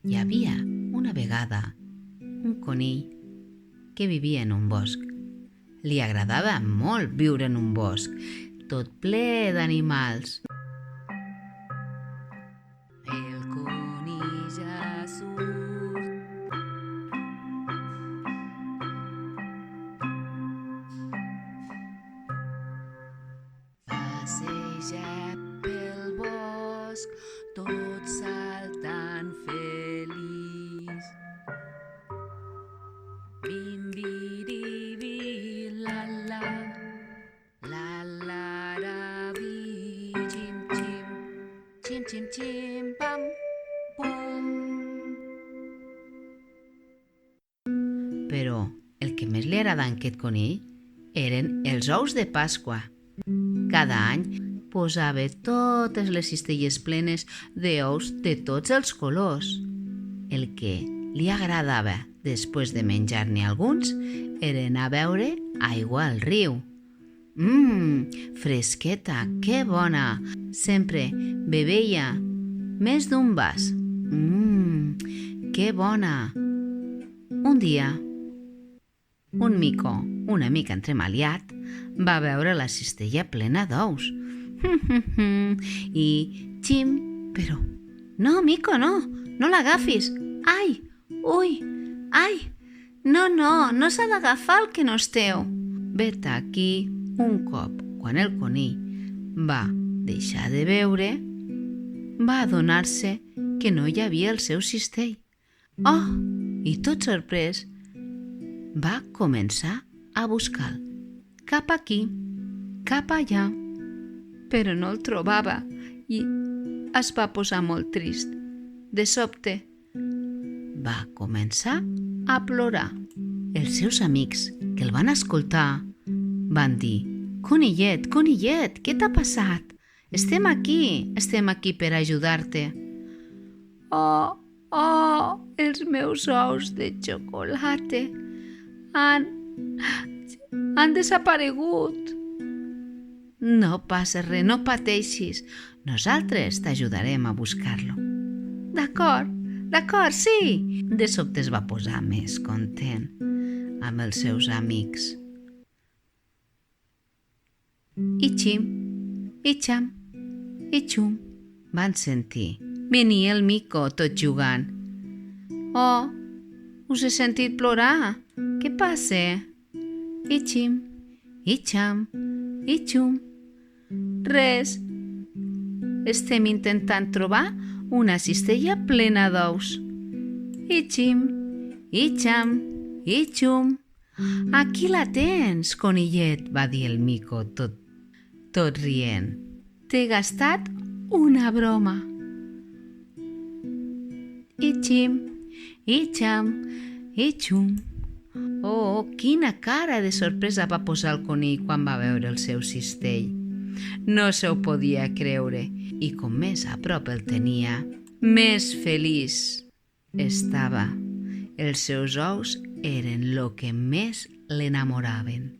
Hi havia una vegada un conill que vivia en un bosc. Li agradava molt viure en un bosc, tot ple d'animals. El conill ja surt. Passeja pel bosc, tot saltant feliç. Bim-biri-bi, la-la, la-la-ra-bi, xim-xim, xim-xim-xim, pam-pum. Però el que més li agradava a aquest conill eren els ous de Pasqua. Cada any posava totes les cistelles plenes d'ous de tots els colors. El que li agradava després de menjar-ne alguns era anar a beure aigua al riu. Fresqueta, que bona! Sempre beveia més d'un vas. Que bona! Un dia, un mico, una mica entremaliat, va veure la cistella plena d'ous. I xim, però... No, mico, no l'agafis. Ai, ui, ai, no s'ha d'agafar el que no és teu. Vet aquí un cop, quan el conill va deixar de beure, va adonar-se que no hi havia el seu cistell. Oh, i tot sorprès, va començar a buscar-lo. Cap aquí, cap allà, però no el trobava i es va posar molt trist. De sobte, va començar a plorar. Els seus amics, que el van escoltar, van dir: Conillet, conillet, què t'ha passat? Estem aquí per ajudar-te. Oh, els meus ous de xocolata han desaparegut. No passa res, no pateixis. Nosaltres t'ajudarem a buscar-lo. D'acord, sí. De sobte es va posar més content amb els seus amics. I xim, i xam, i xum, van sentir. Venia el mico tot jugant. Oh, us he sentit plorar. Què passa? I xim, i xam, i xum. Res. Estem intentant trobar una cistella plena d'ous. I xim, i xam, i xum. Aquí la tens, conillet, va dir el mico tot rient. T'he gastat una broma. I xim, i xam, i xum. Oh, quina cara de sorpresa va posar el conill quan va veure el seu cistell. No s'ho podia creure i com més a prop el tenia, més feliç estava. Els seus ous eren lo que més l'enamoraven.